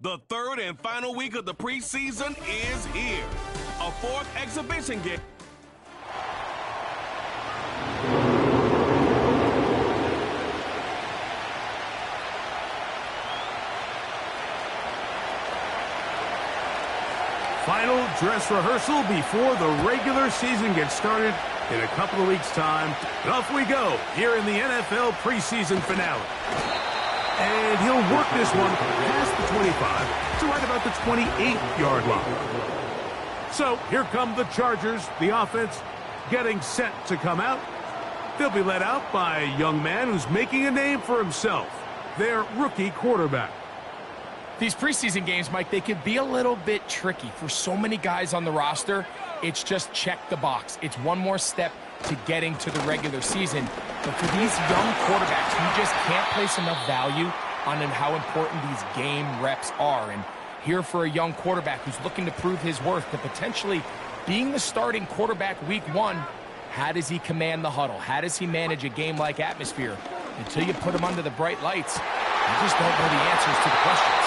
The third and final week of the preseason is here. A fourth exhibition game. Final dress rehearsal before the regular season gets started in a couple of weeks' time. And off we go here in the NFL preseason finale. And he'll work this one past the 25 to right about the 28-yard line. So here come the Chargers, the offense getting set to come out. They'll be led out by a young man who's making a name for himself, their rookie quarterback. These preseason games, Mike, they can be a little bit tricky for so many guys on the roster. It's just check the box. It's one more step to getting to the regular season. But for these young quarterbacks, you just can't place enough value on how important these game reps are. And here for a young quarterback who's looking to prove his worth to potentially being the starting quarterback week one, how does he command the huddle? How does he manage a game-like atmosphere? Until you put him under the bright lights, you just don't know the answers to the questions.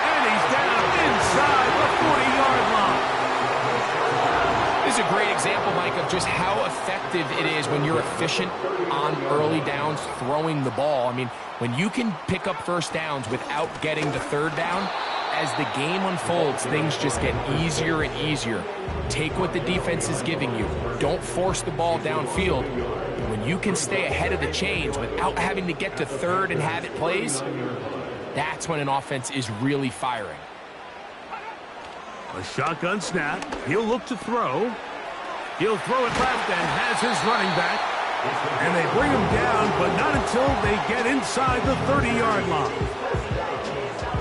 And he's down inside the 40-yard line. This is a great example, Mike, of just how effective it is when you're efficient on early downs throwing the ball. I mean, when you can pick up first downs without getting the third down, as the game unfolds, things just get easier and easier. Take what the defense is giving you. Don't force the ball downfield. When you can stay ahead of the chains without having to get to third and have it plays, that's when an offense is really firing. A shotgun snap. He'll look to throw. He'll throw it left and has his running back. And they bring him down, but not until they get inside the 30-yard line.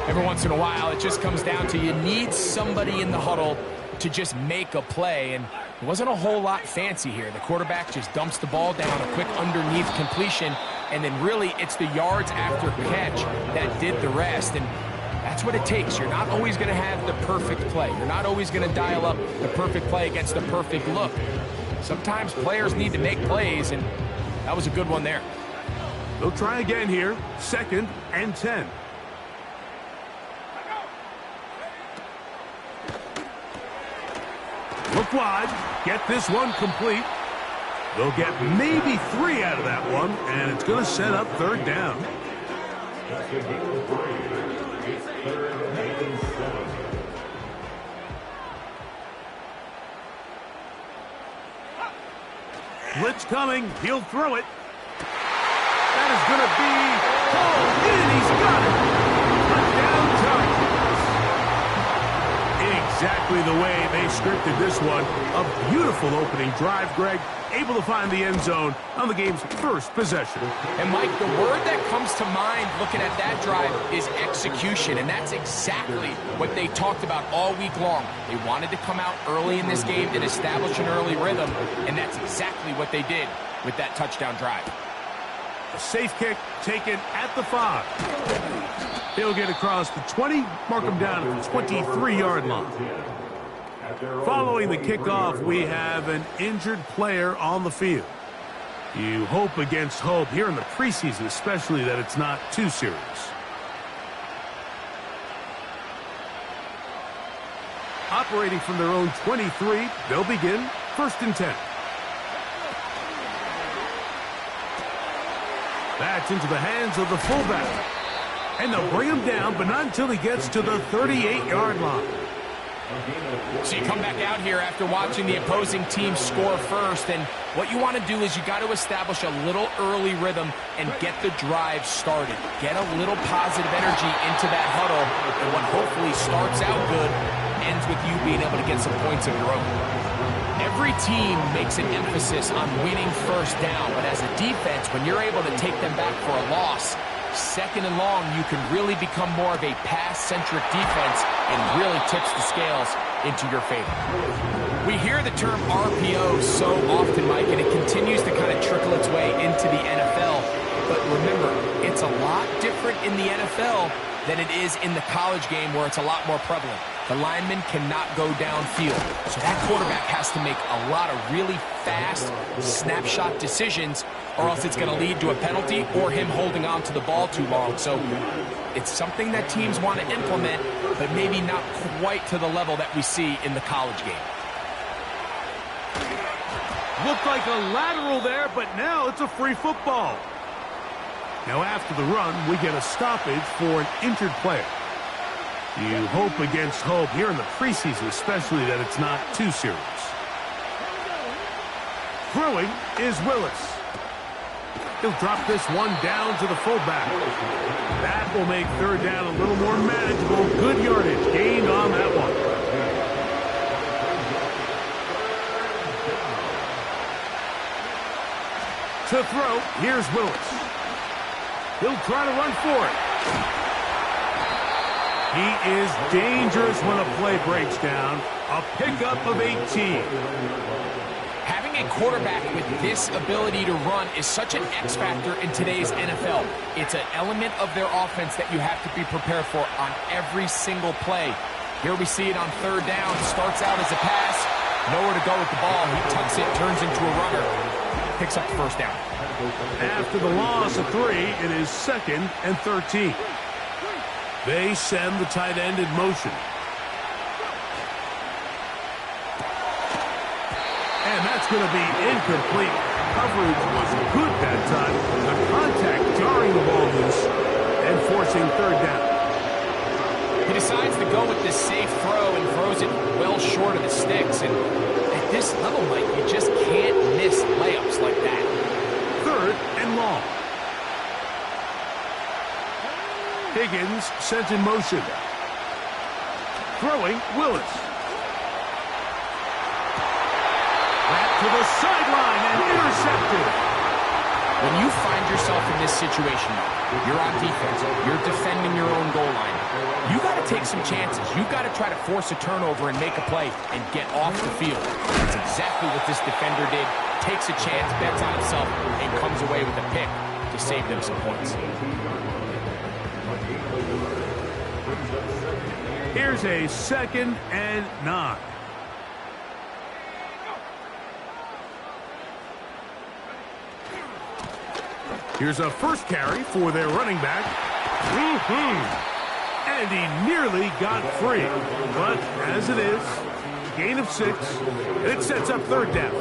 Every once in a while, it just comes down to you need somebody in the huddle to just make a play. And it wasn't a whole lot fancy here. The quarterback just dumps the ball down, a quick underneath completion, and then really it's the yards after catch that did the rest. And that's what it takes. You're not always going to have the perfect play. You're not always going to dial up the perfect play against the perfect look. Sometimes players need to make plays, and that was a good one there. They'll try again here. 2nd and 10. Look wide. Get this one complete. They'll get maybe 3 out of that one, and it's going to set up 3rd down. Blitz coming. He'll throw it. That is going to be pulled in. He's got it. A down target. Exactly the way they scripted this one. A beautiful opening drive, Greg. Able to find the end zone on the game's first possession. And, Mike, the word that comes to mind looking at that drive is execution, and that's exactly what they talked about all week long. They wanted to come out early in this game and establish an early rhythm, and that's exactly what they did with that touchdown drive. A safe kick taken at the 5. He'll get across the 20, mark him down at the 23-yard line. Following the kickoff, we have an injured player on the field. You hope against hope here in the preseason, especially that it's not too serious. Operating from their own 23, they'll begin 1st and 10. That's into the hands of the fullback. And they'll bring him down, but not until he gets to the 38-yard line. So you come back out here after watching the opposing team score first, and what you want to do is you got to establish a little early rhythm and get the drive started. Get a little positive energy into that huddle, and what hopefully starts out good ends with you being able to get some points of your own. Every team makes an emphasis on winning first down, but as a defense, when you're able to take them back for a loss, 2nd and long, you can really become more of a pass-centric defense and really tips the scales into your favor. We hear the term RPO so often, Mike, and it continues to kind of trickle its way into the NFL. But remember, it's a lot different in the NFL than it is in the college game where it's a lot more prevalent. The lineman cannot go downfield. So that quarterback has to make a lot of really fast snapshot decisions, or else it's going to lead to a penalty or him holding on to the ball too long. So it's something that teams want to implement, but maybe not quite to the level that we see in the college game. Looked like a lateral there, but now it's a free football. Now after the run, we get a stoppage for an injured player. You hope against hope here in the preseason, especially that it's not too serious. Throwing is Willis. He'll drop this one down to the fullback. That will make third down a little more manageable. Good yardage gained on that one. To throw, here's Willis. He'll try to run for it. He is dangerous when a play breaks down. A pickup of 18. Having a quarterback with this ability to run is such an X factor in today's NFL. It's an element of their offense that you have to be prepared for on every single play. Here we see it on third down. Starts out as a pass. Nowhere to go with the ball. He tucks it, turns into a runner. Picks up the first down. After the loss of 3, it is 2nd and 13. They send the tight end in motion. And that's going to be incomplete. Coverage was good that time. The contact jarring the ball loose and forcing third down. He decides to go with this safe throw and throws it well short of the sticks. And at this level, Mike, you just can't miss layups like that. 3rd and long. Higgins sent in motion. Throwing, Willis. Back to the sideline and intercepted. When you find yourself in this situation, you're on defense, you're defending your own goal line, you got to take some chances. You got to try to force a turnover and make a play and get off the field. That's exactly what this defender did. Takes a chance, bets on himself, and comes away with a pick to save them some points. Here's a 2nd and 9. Here's a first carry for their running back. And he nearly got free. But as it is, gain of 6, and it sets up third down.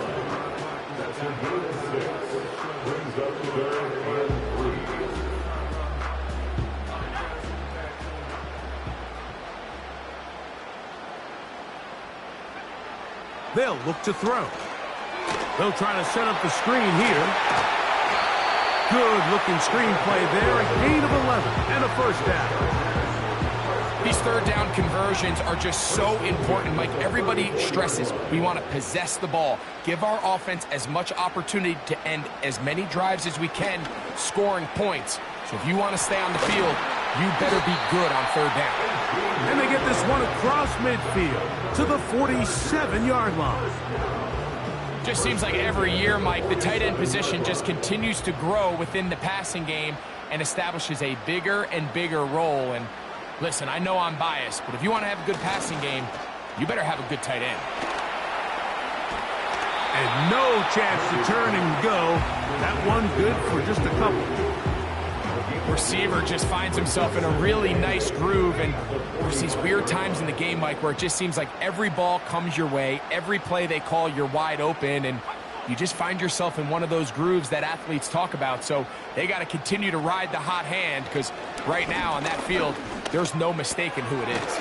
They'll look to throw. They'll try to set up the screen here. Good-looking screen play there. A gain of 11 and a first down. These third down conversions are just so important, Mike. Everybody stresses we want to possess the ball, give our offense as much opportunity to end as many drives as we can, scoring points. So if you want to stay on the field, you better be good on third down. And they get this one across midfield to the 47-yard line. Just seems like every year, Mike, the tight end position just continues to grow within the passing game and establishes a bigger and bigger role. And listen, I know I'm biased, but if you want to have a good passing game, you better have a good tight end. And no chance to turn and go. That one good for just a couple. Receiver just finds himself in a really nice groove, and there's these weird times in the game, Mike, where it just seems like every ball comes your way, every play they call, you're wide open, and you just find yourself in one of those grooves that athletes talk about. So they got to continue to ride the hot hand, because right now on that field, there's no mistaking who it is.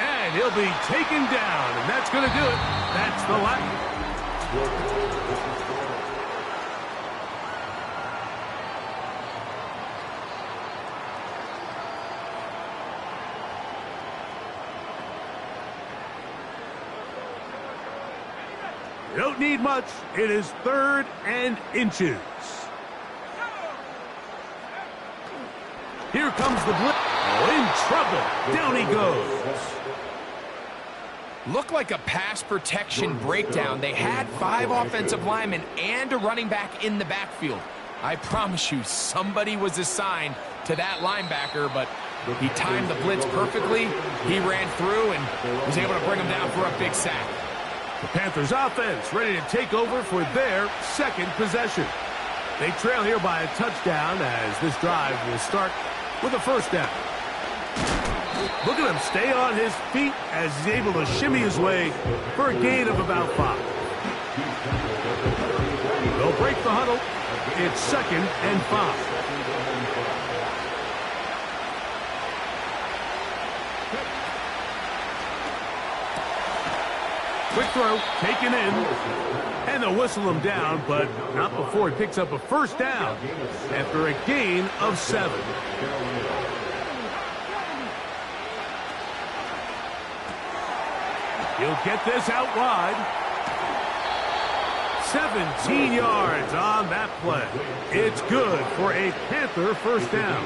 And he'll be taken down, and that's going to do it. That's the line. You don't need much. It is 3rd and inches. Here comes the blitz. Oh, in trouble. Down he goes. Looked like a pass protection breakdown. They had 5 offensive linemen and a running back in the backfield. I promise you, somebody was assigned to that linebacker, but He timed the blitz perfectly. He ran through and was able to bring him down for a big sack. The Panthers offense ready to take over for their second possession. They trail here by a touchdown as this drive will start with a first down. Look at him stay on his feet as he's able to shimmy his way for a gain of about 5. They'll break the huddle. It's 2nd and 5. Quick throw, taken in, and they'll whistle him down, but not before he picks up a first down after a gain of 7. He'll get this out wide. 17 yards on that play. It's good for a Panther first down.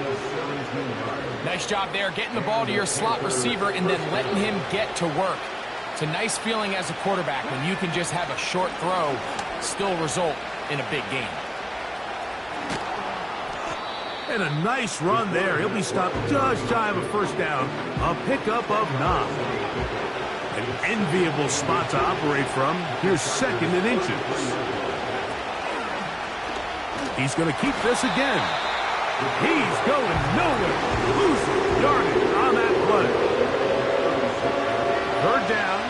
Nice job there, getting the ball to your slot receiver and then letting him get to work. It's a nice feeling as a quarterback when you can just have a short throw still result in a big gain. And a nice run there. He'll be stopped just shy of a first down. A pickup of 9. An enviable spot to operate from. Here's 2nd and inches. He's going to keep this again. He's going nowhere. Losing yardage on that play. 3rd down.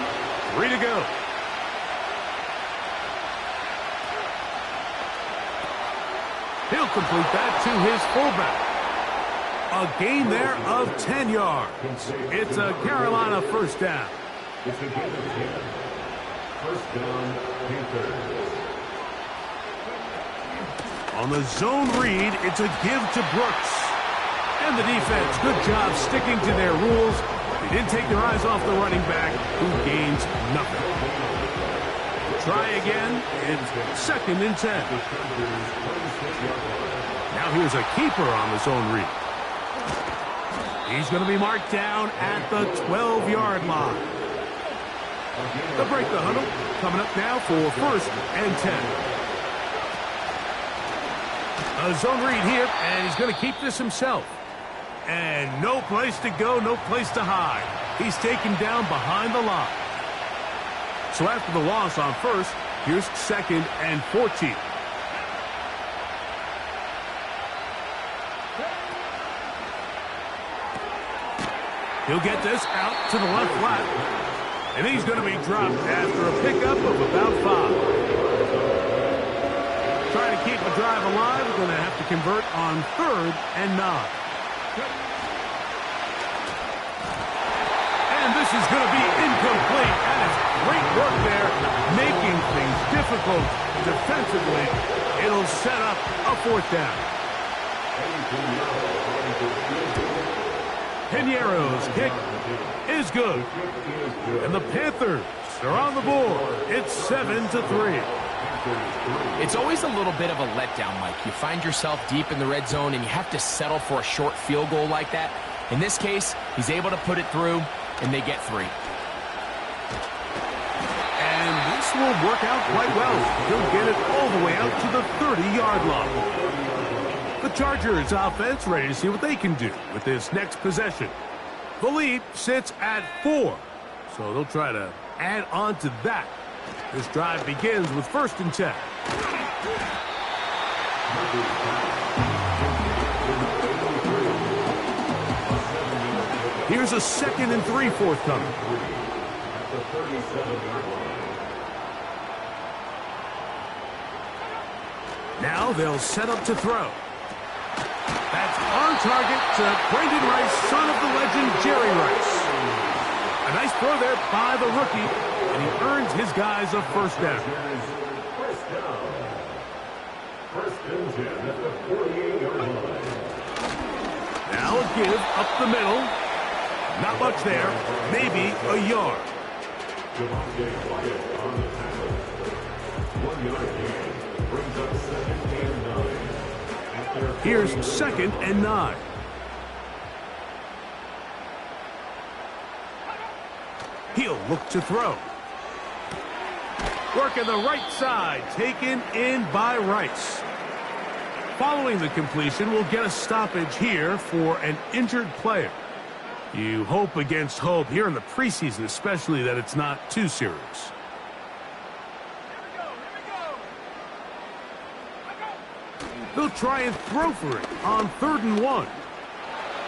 3 to go. He'll complete that to his fullback. A gain there of 10 yards. It's a Carolina first down. It's a gain of 10. First down, Panthers. On the zone read, it's a give to Brooks. And the defense, good job sticking to their rules. They didn't take their eyes off the running back, who gains nothing. Try again. It's 2nd and 10. Now here's a keeper on the zone read. He's going to be marked down at the 12-yard line. They'll break the huddle. Coming up now for 1st and 10. A zone read here, and he's going to keep this himself. And no place to go, no place to hide. He's taken down behind the line. So after the loss on 1st, here's 2nd and 14. He'll get this out to the left flat. And he's going to be dropped after a pickup of about 5. Trying to keep the drive alive, we're going to have to convert on 3rd and 9. And this is going to be incomplete. And it's great work there, making things difficult defensively. It'll set up a 4th down. Piñeiro's kick is good. And the Panthers are on the board. It's 7-3. It's always a little bit of a letdown, Mike. You find yourself deep in the red zone and you have to settle for a short field goal like that. In this case, he's able to put it through, and they get 3. And this will work out quite well. He'll get it all the way out to the 30-yard line. The Chargers offense ready to see what they can do with this next possession. The lead sits at 4, so they'll try to add on to that. This drive begins with 1st and 10. Here's a 2nd and 3 forthcoming. Now they'll set up to throw. That's on target to Brandon Rice, son of the legend Jerry Rice. A nice throw there by the rookie, and he earns his guys a first down. First and 10 at the 48-yard line. Now a give up the middle. Not much there, maybe a yard. Devontae Wyatt on the tackle. 1-yard gain brings up 2nd and 9. Here's 2nd and 9. He'll look to throw. Working the right side, taken in by Rice. Following the completion, we'll get a stoppage here for an injured player. You hope against hope here in the preseason, especially, that it's not too serious. They'll try and throw for it on 3rd and 1.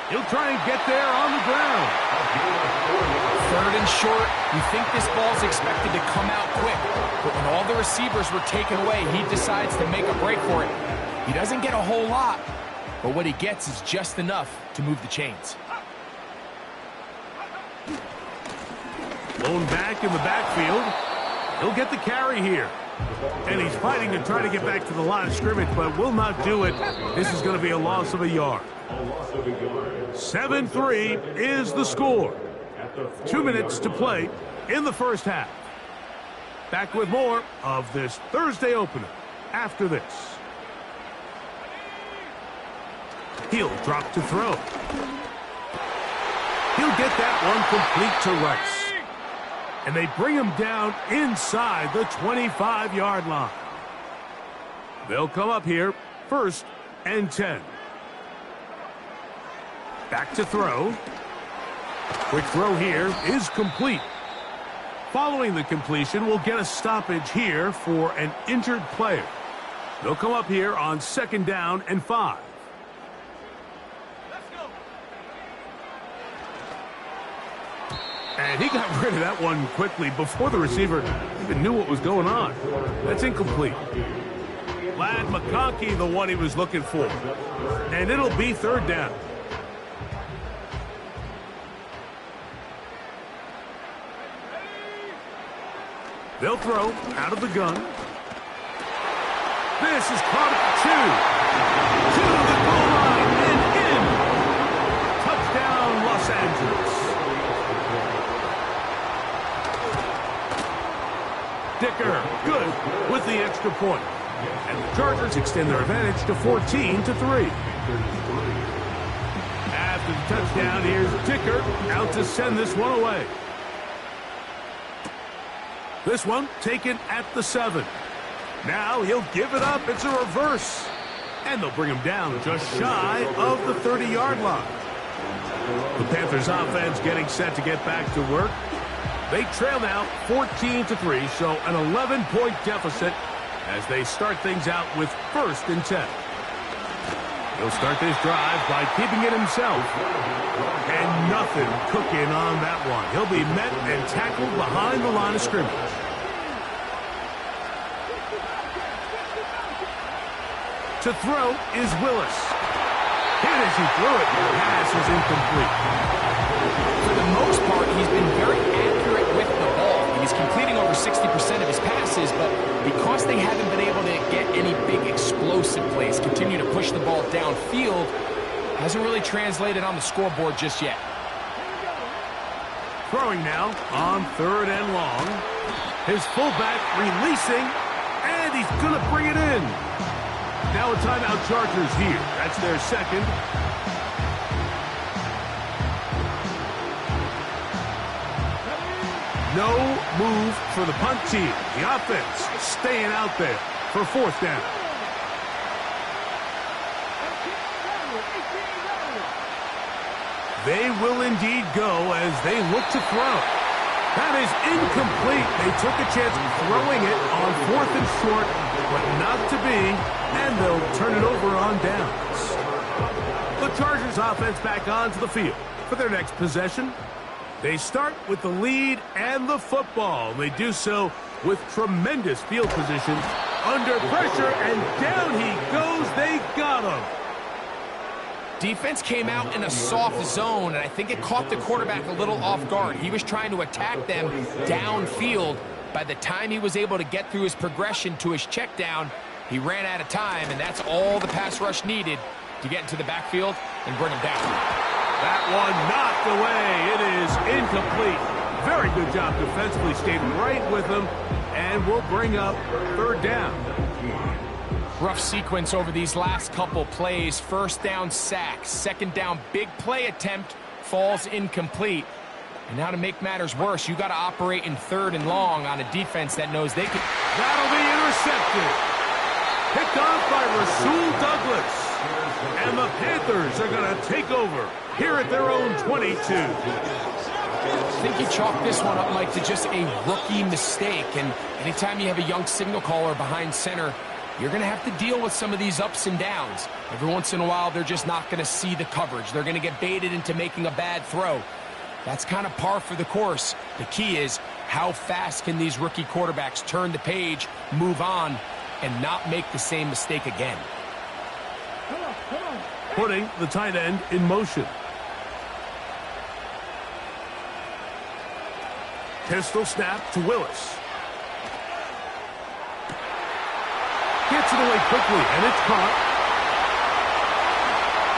He'll try and get there on the ground. 3rd and short. You think this ball's expected to come out quick, but when all the receivers were taken away, he decides to make a break for it. He doesn't get a whole lot, but what he gets is just enough to move the chains. Blown back in the backfield. He'll get the carry here. And he's fighting to try to get back to the line of scrimmage, but will not do it. This is going to be a loss of a yard. 7-3 is the score. 2 minutes to play in the first half. Back with more of this Thursday opener after this. He'll drop to throw. He'll get that one complete to Rice. And they bring him down inside the 25-yard line. They'll come up here 1st and 10. Back to throw. Quick throw here is complete. Following the completion, we'll get a stoppage here for an injured player. They'll come up here on 2nd down and 5. And he got rid of that one quickly before the receiver even knew what was going on. That's incomplete. Lad McConkey, the one he was looking for. And it'll be 3rd down. They'll throw out of the gun. This is caught at 2. To the goal line and in. Touchdown, Los Angeles. Dicker, good with the extra point. And the Chargers extend their advantage to 14-3. After the touchdown, here's Dicker out to send this one away. This one taken at the 7. Now he'll give it up. It's a reverse. And they'll bring him down just shy of the 30-yard line. The Panthers offense getting set to get back to work. They trail now 14-3, so an 11-point deficit as they start things out with 1st and 10. He'll start this drive by keeping it himself. And nothing cooking on that one. He'll be met and tackled behind the line of scrimmage. To throw is Willis. Hit as he threw it. The pass is incomplete. For the most part, he's been very accurate with the ball. He's completing over 60% of his passes, but because they haven't been able to get any big explosive plays, continue to push the ball downfield, hasn't really translated on the scoreboard just yet. Throwing now on 3rd and long. His fullback releasing, and he's going to bring it in. Now a timeout Chargers here. That's their 2nd. No move for the punt team. The offense staying out there for 4th down. They will indeed go as they look to throw. That is incomplete. They took a chance throwing it on 4th and short, but not to be, and they'll turn it over on downs. The Chargers offense back onto the field for their next possession. They start with the lead and the football. They do so with tremendous field position, under pressure, and down he goes. They got him. Defense came out in a soft zone, and I think it caught the quarterback a little off guard. He was trying to attack them downfield. By the time he was able to get through his progression to his check down, he ran out of time, and that's all the pass rush needed to get into the backfield and bring him down. That one knocked away. It is incomplete. Very good job defensively, stayed right with him, and will bring up 3rd down. Rough sequence over these last couple plays. 1st down sack, 2nd down big play attempt falls incomplete. And now to make matters worse, you got to operate in 3rd and long on a defense that knows they can. That'll be intercepted. Picked off by Rasul Douglas. And the Panthers are going to take over here at their own 22. I think you chalk this one up, Mike, to just a rookie mistake. And anytime you have a young signal caller behind center, you're going to have to deal with some of these ups and downs. Every once in a while, they're just not going to see the coverage. They're going to get baited into making a bad throw. That's kind of par for the course. The key is how fast can these rookie quarterbacks turn the page, move on, and not make the same mistake again. Putting the tight end in motion. Pistol snap to Willis. Gets it away quickly, and it's caught.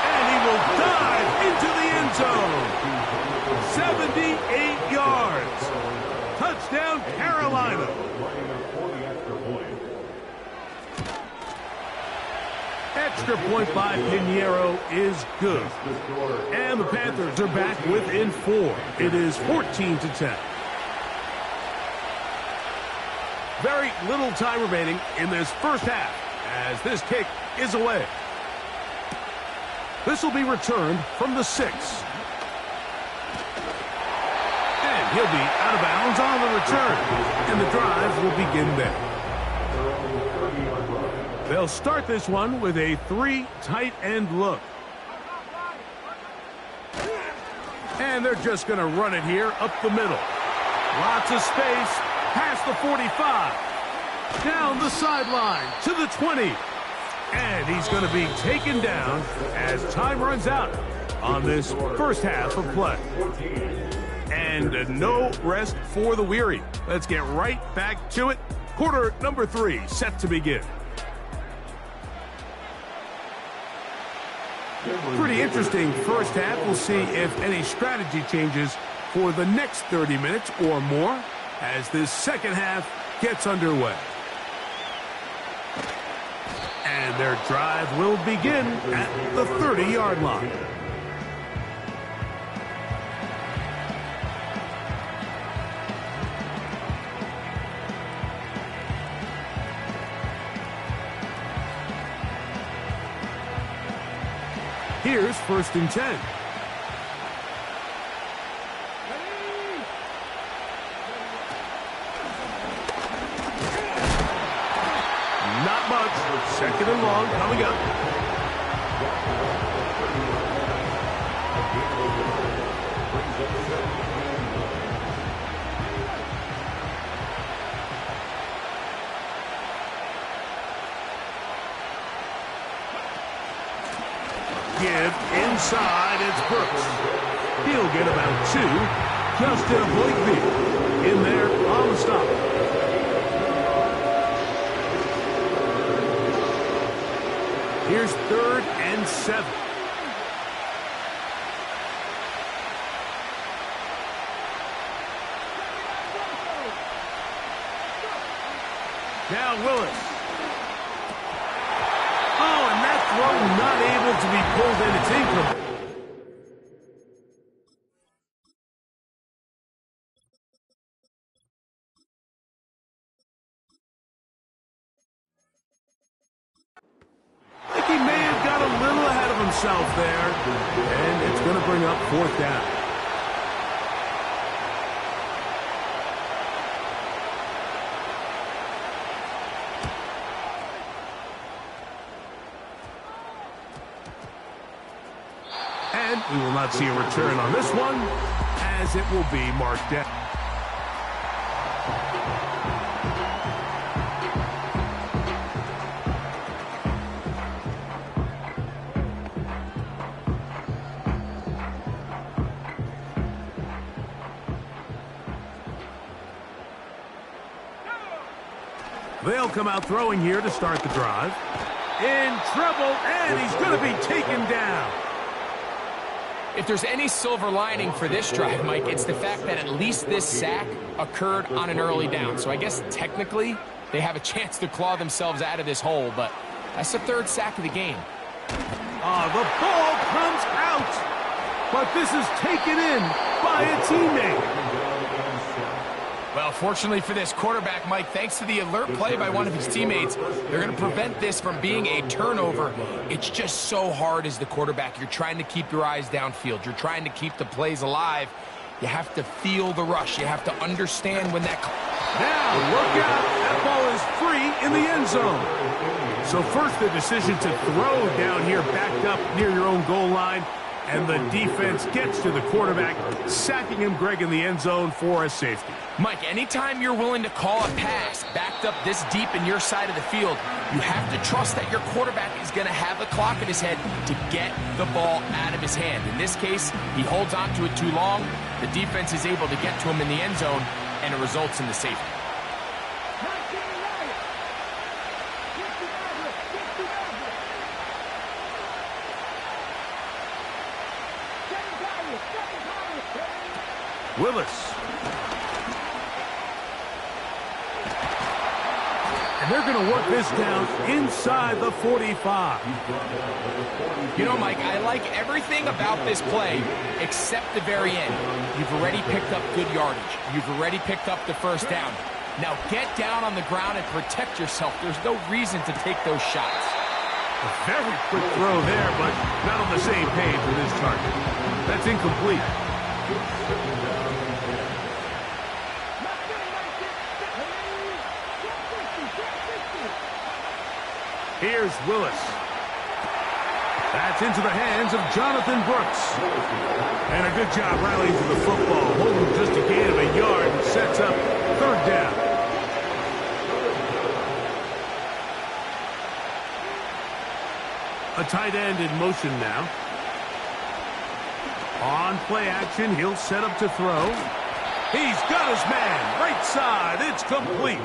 And he will dive into the end zone. 78 yards. Touchdown, Carolina. Extra point by Pinheiro is good. And the Panthers are back within 4. It is 14-10. Very little time remaining in this first half as this kick is away. This will be returned from the 6. And he'll be out of bounds on the return. And the drive will begin there. They'll start this one with a 3 tight end look. And they're just going to run it here up the middle. Lots of space past the 45. Down the sideline to the 20. And he's going to be taken down as time runs out on this first half of play. And no rest for the weary. Let's get right back to it. Quarter number 3 set to begin. Pretty interesting first half. We'll see if any strategy changes for the next 30 minutes or more as this second half gets underway. And their drive will begin at the 30-yard line. Here's 1st and 10. Not much. 2nd and long coming up. Give inside, it's Brooks. He'll get about 2. Justin Blakeby in there on the stop. Here's 3rd and 7. Now Willis. Oh, and that throw not able to be pulled in. It's incomplete. I think he may have got a little ahead of himself there. And it's going to bring up 4th down. And we will not see a return on this one, as it will be marked down. They'll come out throwing here to start the drive. In trouble, and he's going to be taken down. If there's any silver lining for this drive, Mike, it's the fact that at least this sack occurred on an early down. So I guess technically they have a chance to claw themselves out of this hole, but that's the 3rd sack of the game. The ball comes out, but this is taken in by a teammate. Well, Well, fortunately for this quarterback, Mike, thanks to the alert play by one of his teammates, they're going to prevent this from being a turnover. It's just so hard as the quarterback. You're trying to keep your eyes downfield. You're trying to keep the plays alive. You have to feel the rush. You have to understand when that... Now, look out. That ball is free in the end zone. So first, the decision to throw down here backed up near your own goal line. And the defense gets to the quarterback, sacking him, Greg, in the end zone for a safety. Mike, anytime you're willing to call a pass backed up this deep in your side of the field, you have to trust that your quarterback is going to have the clock in his head to get the ball out of his hand. In this case, he holds on to it too long. The defense is able to get to him in the end zone, and it results in the safety. Willis. And they're going to work this down inside the 45. You know, Mike, I like everything about this play except the very end. You've already picked up good yardage. You've already picked up the first down. Now get down on the ground and protect yourself. There's no reason to take those shots. A very quick throw there, but not on the same page with his target. That's incomplete. Here's Willis. That's into the hands of Jonathan Brooks. And a good job rallying to the football. Holding just a gain of a yard and sets up third down. A tight end in motion now. On play action, he'll set up to throw. He's got his man. Right side. It's complete.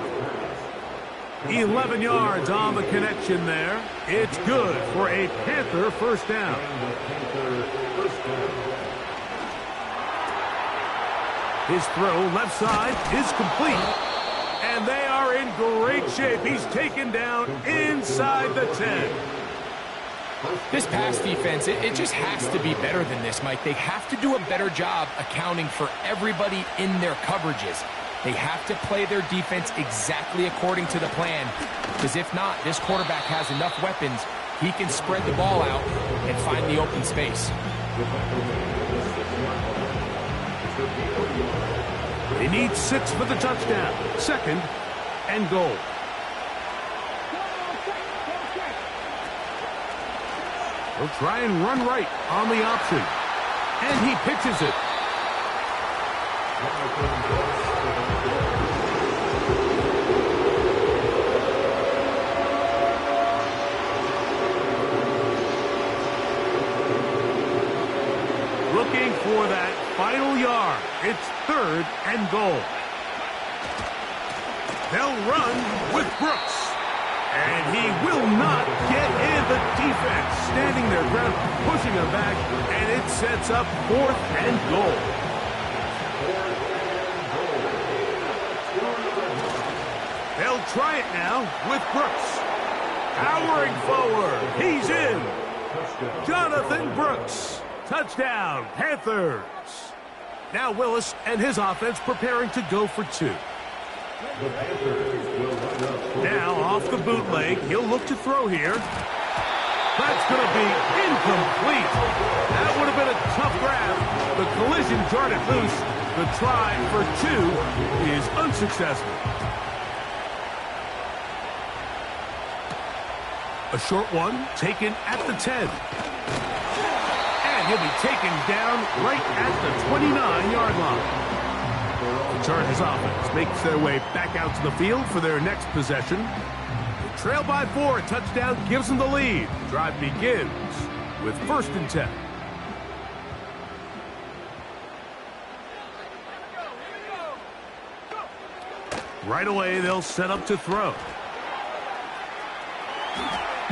11 yards on the connection there. It's good for a Panther first down. His throw left side is complete. And they are in great shape. He's taken down inside the 10. This pass defense, it just has to be better than this, Mike. They have to do a better job accounting for everybody in their coverages. They have to play their defense exactly according to the plan, because if not, this quarterback has enough weapons. He can spread the ball out and find the open space. They need 6 for the touchdown. Second and goal. He'll try and run right on the option. And he pitches it. Looking for that final yard. It's third and goal. They'll run with Brooks. And he will not get in. The defense standing their ground, pushing him back, and it sets up fourth and goal. They'll try it now with Brooks. Powering forward. He's in. Jonathan Brooks. Touchdown, Panthers. Now Willis and his offense preparing to go for 2. Now off the bootleg, he'll look to throw here. That's going to be incomplete. That would have been a tough grab. The collision jarred it loose. The try for 2 is unsuccessful. A short one taken at the 10. And he'll be taken down right at the 29-yard line. The Chargers offense makes their way back out to the field for their next possession. They trail by 4. A touchdown gives them the lead. Drive begins with 1st and 10. Right away, they'll set up to throw.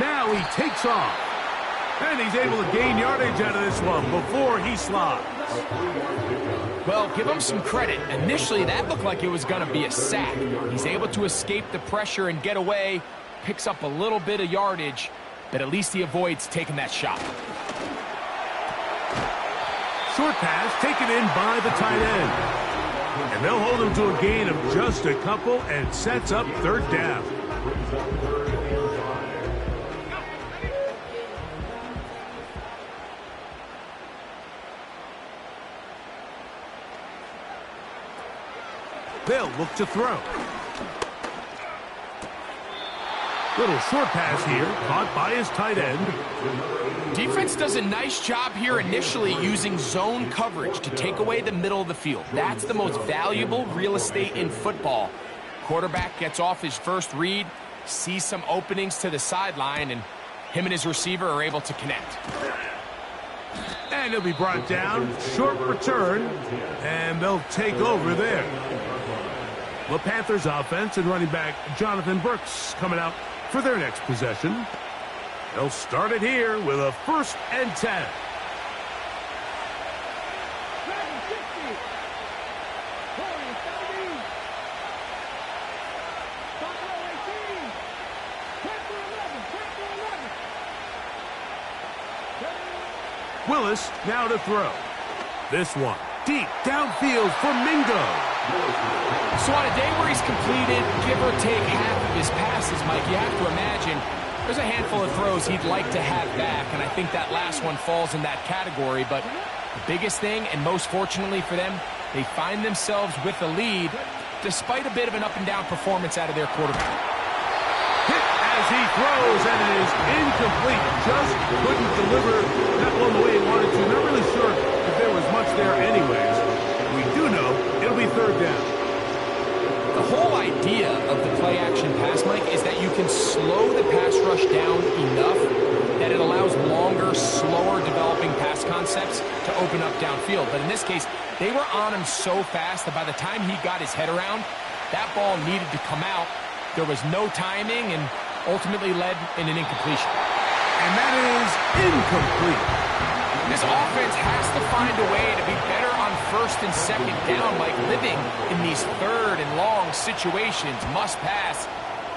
Now he takes off. And he's able to gain yardage out of this one before he slides. Well, give him some credit. Initially, that looked like it was going to be a sack. He's able to escape the pressure and get away, picks up a little bit of yardage, but at least he avoids taking that shot. Short pass taken in by the tight end. And they'll hold him to a gain of just a couple and sets up third down. Brings up third and 5. They'll look to throw. Little short pass here, caught by his tight end. Defense does a nice job here initially using zone coverage to take away the middle of the field. That's the most valuable real estate in football. Quarterback gets off his first read, sees some openings to the sideline, and him and his receiver are able to connect. And he'll be brought down, short return, and they'll take over there. The Panthers offense and running back Jonathan Brooks coming out for their next possession. They'll start it here with a 1st and 10. Willis now to throw. This one deep downfield for Mingo. So on a day where he's completed, give or take half of his passes, Mike, you have to imagine there's a handful of throws he'd like to have back, and I think that last one falls in that category. But the biggest thing, and most fortunately for them, they find themselves with the lead despite a bit of an up-and-down performance out of their quarterback. Hit as he throws, and it is incomplete. Just couldn't deliver that one the way he wanted to. Not really sure if there was much there anyways. We do know it'll be third down. The whole idea of the play-action pass, Mike, is that you can slow the pass rush down enough that it allows longer, slower developing pass concepts to open up downfield. But in this case, they were on him so fast that by the time he got his head around, that ball needed to come out. There was no timing and ultimately led in an incompletion. And that is incomplete. This offense has to find a way to be better on 1st and 2nd down, Mike. Living in these 3rd and long situations, must pass,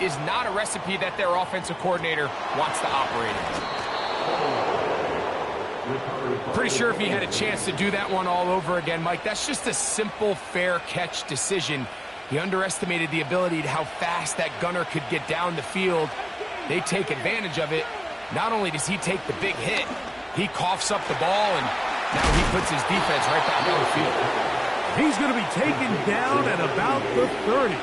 is not a recipe that their offensive coordinator wants to operate in. Pretty sure if he had a chance to do that one all over again, Mike, that's just a simple, fair catch decision. He underestimated the ability to how fast that gunner could get down the field. They take advantage of it. Not only does he take the big hit, he coughs up the ball, and now he puts his defense right back on the field. He's going to be taken down at about the 30.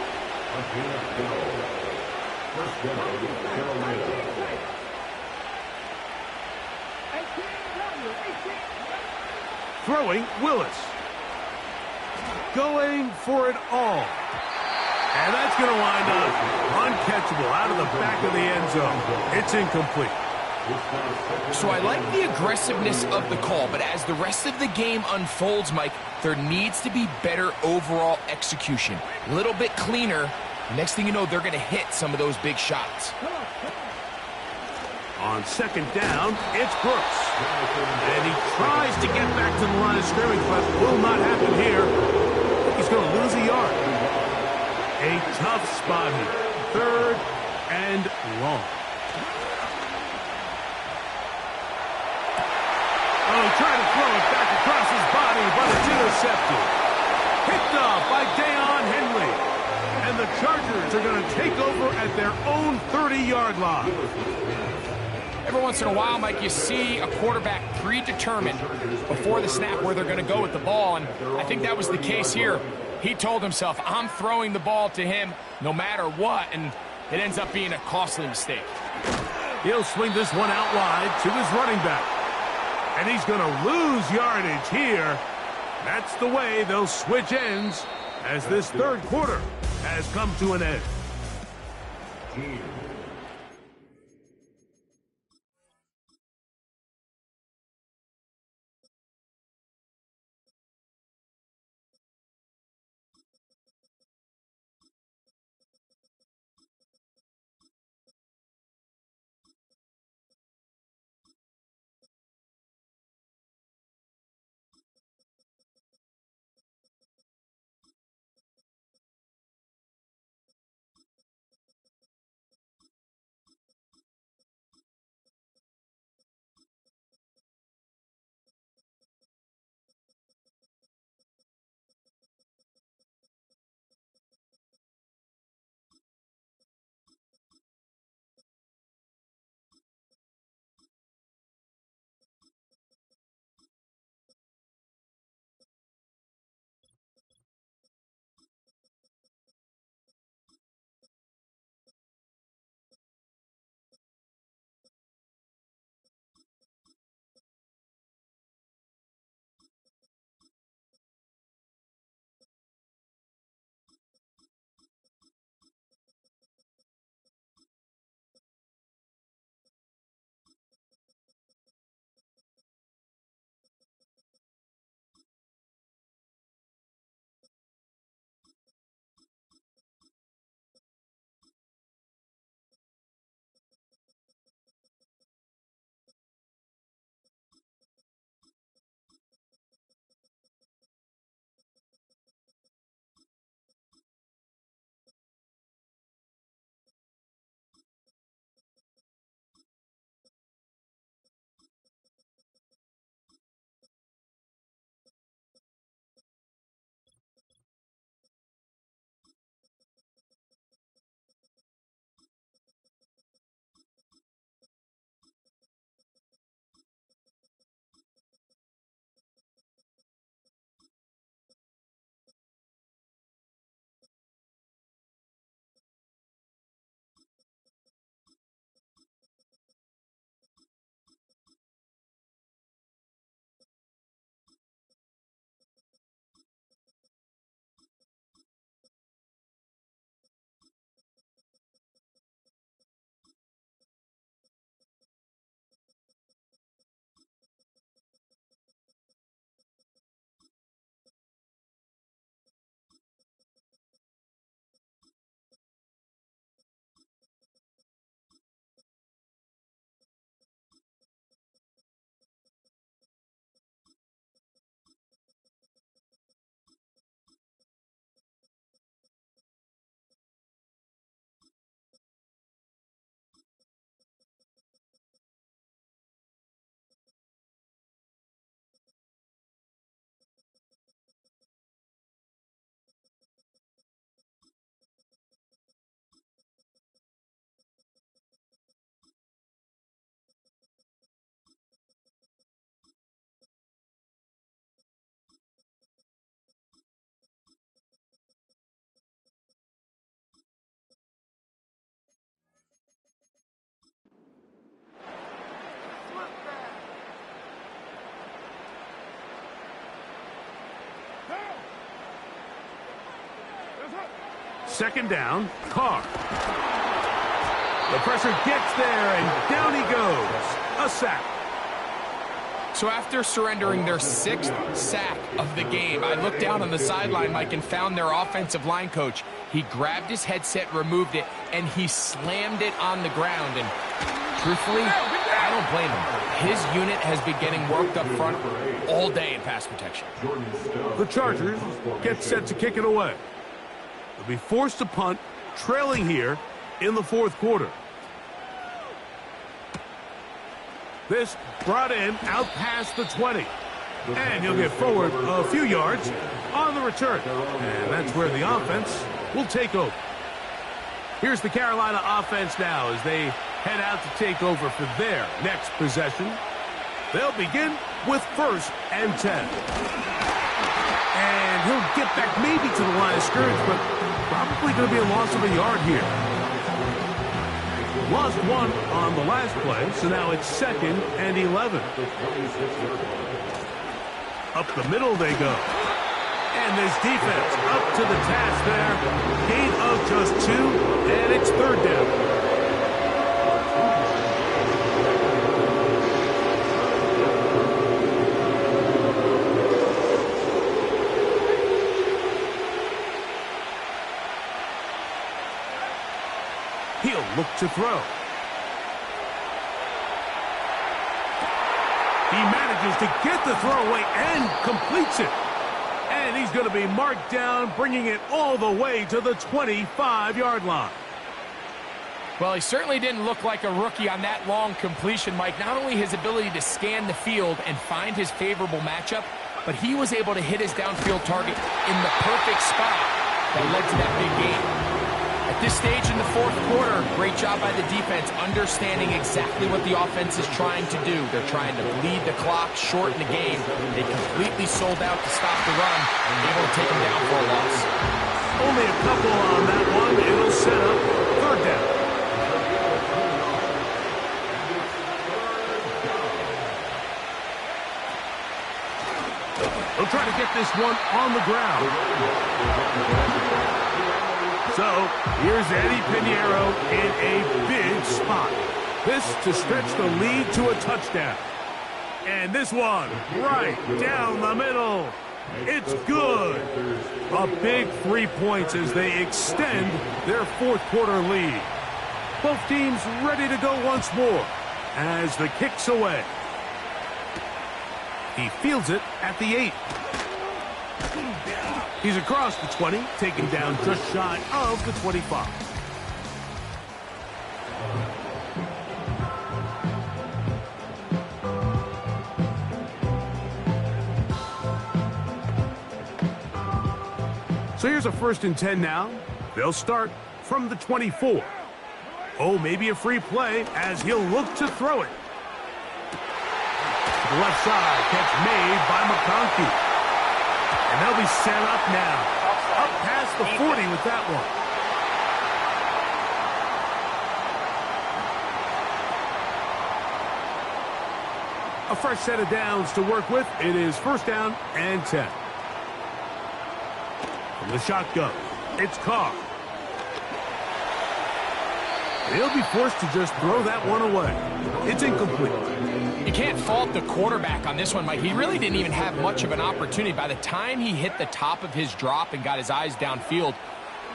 Throwing Willis. Going for it all. And that's going to wind up uncatchable out of the back of the end zone. It's incomplete. So I like the aggressiveness of the call, but as the rest of the game unfolds, Mike, there needs to be better overall execution. A little bit cleaner. Next thing you know, they're going to hit some of those big shots. On 2nd down, it's Brooks. And he tries to get back to the line of scrimmage, but will not happen here. He's going to lose a yard. A tough spot here. 3rd and long. Oh, he tried to throw it back across his body, but it's intercepted. Picked off by Deion Henley. And the Chargers are going to take over at their own 30-yard line. Every once in a while, Mike, you see a quarterback predetermined before the snap where they're going to go with the ball, and I think that was the case here. He told himself, I'm throwing the ball to him no matter what, and it ends up being a costly mistake. He'll swing this one out wide to his running back. And he's going to lose yardage here. That's the way they'll switch ends as this 3rd quarter has come to an end. Second down, Carr. The pressure gets there, and down he goes. A sack. So after surrendering their 6th sack of the game, I looked down on the sideline, Mike, and found their offensive line coach. He grabbed his headset, removed it, and he slammed it on the ground. And truthfully, I don't blame him. His unit has been getting worked up front all day in pass protection. The Chargers get set to kick it away. They'll be forced to punt, trailing here in the 4th quarter. This brought in out past the 20. And he'll get forward a few yards on the return. And that's where the offense will take over. Here's the Carolina offense now as they head out to take over for their next possession. They'll begin with 1st and 10. And he'll get back maybe to the line of scrimmage, but probably going to be a loss of a yard here. Lost 1 on the last play, so now it's 2nd and 11. Up the middle they go. And this defense up to the task there. Gain of just 2, and it's 3rd down. He'll look to throw. He manages to get the throw away and completes it. And he's going to be marked down, bringing it all the way to the 25-yard line. Well, he certainly didn't look like a rookie on that long completion, Mike. Not only his ability to scan the field and find his favorable matchup, but he was able to hit his downfield target in the perfect spot that led to that big gain. At this stage in the 4th quarter, great job by the defense understanding exactly what the offense is trying to do. They're trying to bleed the clock, shorten the game. They completely sold out to stop the run and able to take them down for a loss. Only a couple on that one. It'll set up 3rd down. They'll try to get this one on the ground. So, here's Eddie Pinheiro in a big spot. This to stretch the lead to a touchdown. And this one right down the middle. It's good. A big 3 points as they extend their 4th quarter lead. Both teams ready to go once more as the kick's away. He fields it at the 8. He's across the 20, taken down just shy of the 25. So here's a 1st and 10 now. They'll start from the 24. Oh, maybe a free play as he'll look to throw it. To the left side, catch made by McConkey. And they'll be set up now. Up past the 40 with that one. A fresh set of downs to work with. It is 1st down and 10. From the shotgun, it's Carr. He'll be forced to just throw that one away. It's incomplete. You can't fault the quarterback on this one, Mike. He really didn't even have much of an opportunity. By the time he hit the top of his drop and got his eyes downfield,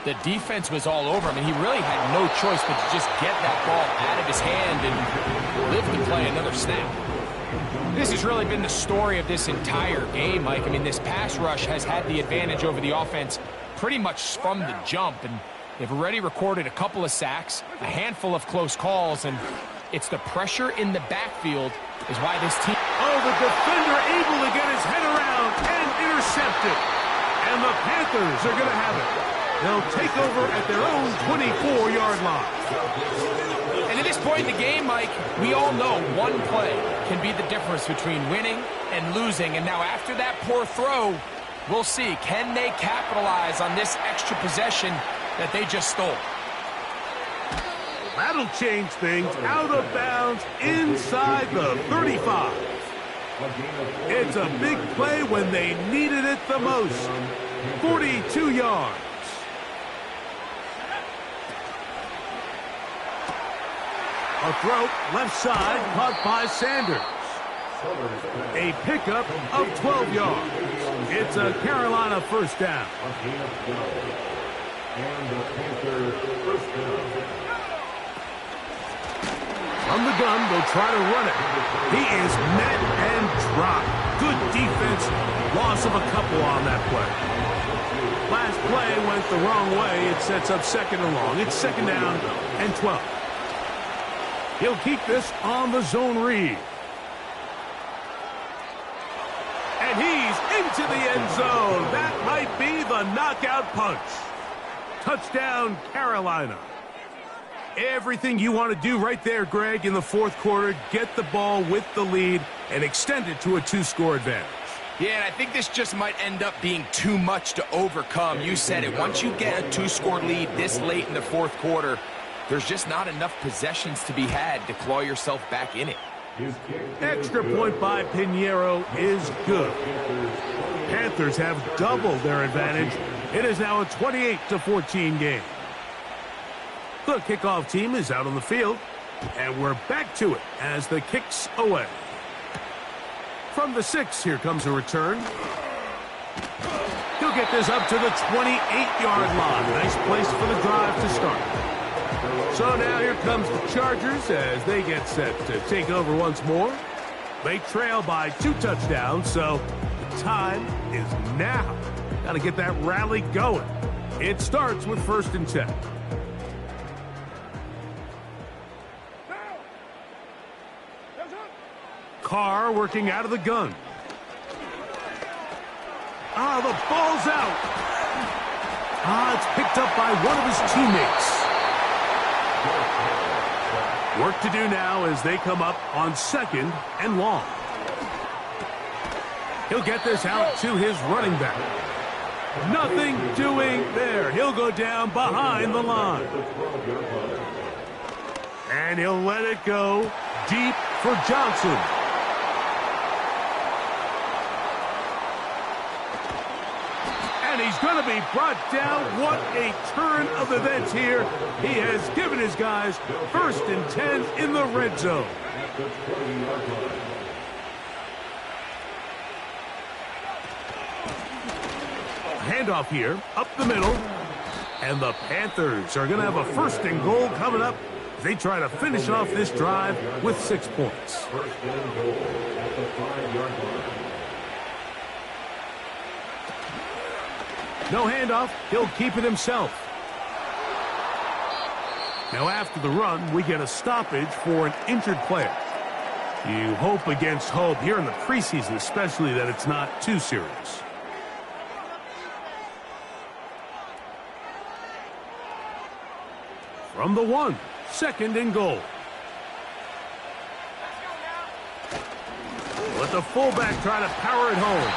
the defense was all over him, and he really had no choice but to just get that ball out of his hand and live to play another snap. This has really been the story of this entire game, Mike. I mean, this pass rush has had the advantage over the offense pretty much from the jump, and they've already recorded a couple of sacks, a handful of close calls, and it's the pressure in the backfield is why this team... Oh, the defender able to get his head around and intercept it. And the Panthers are going to have it. They'll take over at their own 24-yard line. And at this point in the game, Mike, we all know one play can be the difference between winning and losing. And now after that poor throw, we'll see. Can they capitalize on this extra possession that they just stole? That'll change things. Out of bounds inside the 35. It's a big play when they needed it the most. 42 yards. A throw, left side, caught by Sanders. A pickup of 12 yards. It's a Carolina first down. And the Panthers first down. From the gun, they'll try to run it. He is met and dropped. Good defense. Loss of a couple on that play. Last play went the wrong way. It sets up second and long. It's second down and 12. He'll keep this on the zone read. And he's into the end zone. That might be the knockout punch. Touchdown, Carolina. Everything you want to do right there, Greg, in the fourth quarter. Get the ball with the lead and extend it to a 2-score advantage. Yeah, and I think this just might end up being too much to overcome. You said it. Once you get a 2-score lead this late in the fourth quarter, there's just not enough possessions to be had to claw yourself back in it. Extra point by Pinheiro is good. Panthers have doubled their advantage. It is now a 28-14 game. The kickoff team is out on the field, and we're back to it as the kick's away. From the 6, here comes a return. He'll get this up to the 28-yard line. Nice place for the drive to start. So now here comes the Chargers as they get set to take over once more. They trail by 2 touchdowns, so the time is now. Got to get that rally going. It starts with 1st and 10. Carr working out of the gun. The ball's out. It's picked up by one of his teammates. Work to do now as they come up on 2nd and long. He'll get this out to his running back. Nothing doing there. He'll go down behind the line. And he'll let it go deep for Johnson. And he's going to be brought down. What a turn of events here. He has given his guys 1st and 10 in the red zone. Handoff here, up the middle. And the Panthers are going to have a 1st and goal coming up. They try to finish off this drive with 6 points. 1st and goal at the 5-yard line. No handoff. He'll keep it himself. Now after the run, we get a stoppage for an injured player. You hope against hope here in the preseason, especially that it's not too serious. From the 1, 2nd and goal. Let the fullback try to power it home.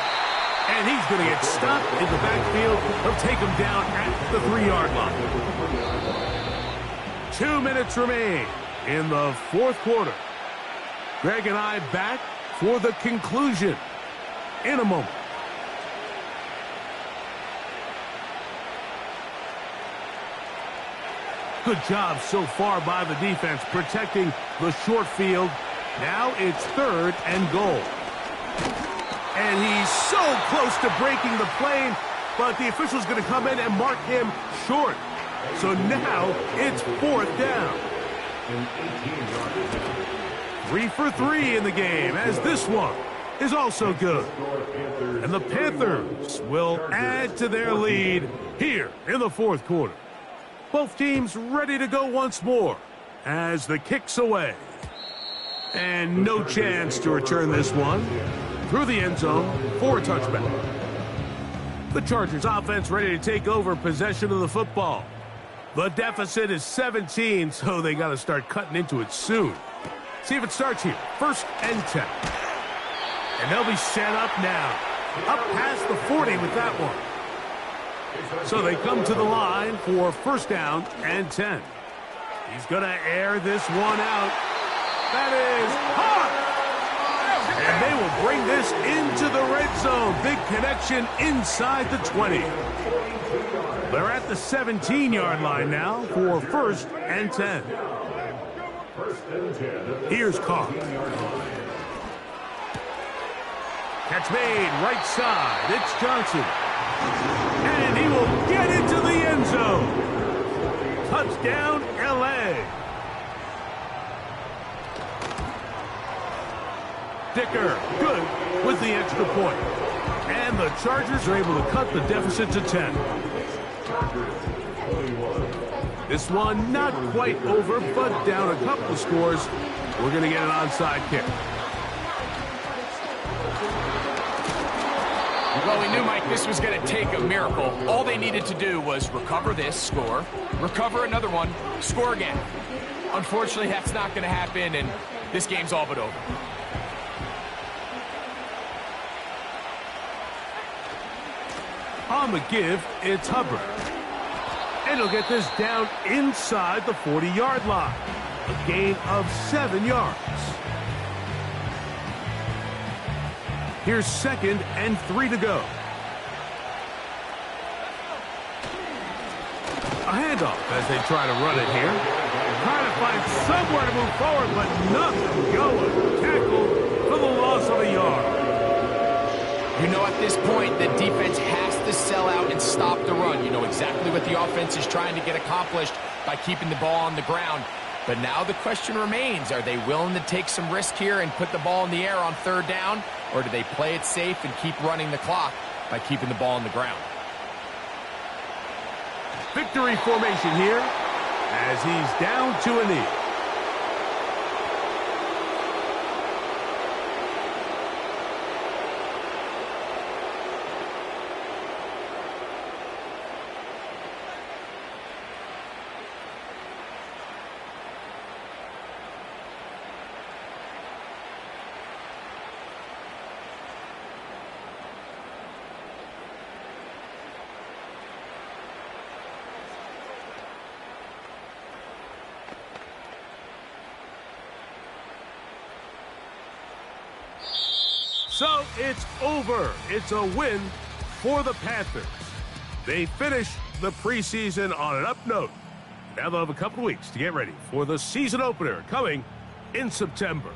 And he's going to get stopped in the backfield. He'll take him down at the 3-yard line. 2 minutes remain in the fourth quarter. Greg and I back for the conclusion in a moment. Good job so far by the defense protecting the short field. Now it's 3rd and goal. And he's so close to breaking the plane, but the official's going to come in and mark him short. So now it's 4th down. 3 for 3 in the game, as this one is also good. And the Panthers will add to their lead here in the fourth quarter. Both teams ready to go once more as the kick's away. And no chance to return this one through the end zone for a touchback. The Chargers offense ready to take over possession of the football. The deficit is 17, so they got to start cutting into it soon. See if it starts here. 1st and 10. And they'll be set up now. Up past the 40 with that one. So they come to the line for 1st down and 10. He's going to air this one out. That is hot! And they will bring this into the red zone. Big connection inside the 20. They're at the 17-yard line now for 1st and 10. First and 10. Here's Carr. Catch made, right side. It's Johnson. And he will get into the end zone. Touchdown, L.A. Dicker, good with the extra point. And the Chargers are able to cut the deficit to 10. This one not quite over, but down a couple of scores. We're going to get an onside kick. Well, we knew, Mike, this was going to take a miracle. All they needed to do was recover this, score, recover another one, score again. Unfortunately, that's not going to happen, and this game's all but over. On the give, it's Hubbard. And he'll get this down inside the 40-yard line. A gain of 7 yards. Here's 2nd and 3 to go. A handoff as they try to run it here. Trying to find somewhere to move forward, but nothing going. Tackled for the loss of a yard. You know, at this point, the defense has to sell out and stop the run. You know exactly what the offense is trying to get accomplished by keeping the ball on the ground. But now the question remains, are they willing to take some risk here and put the ball in the air on 3rd down? Or do they play it safe and keep running the clock by keeping the ball on the ground? Victory formation here as he's down to a knee. So it's over. It's a win for the Panthers. They finish the preseason on an up note. Now they'll have a couple weeks to get ready for the season opener coming in September.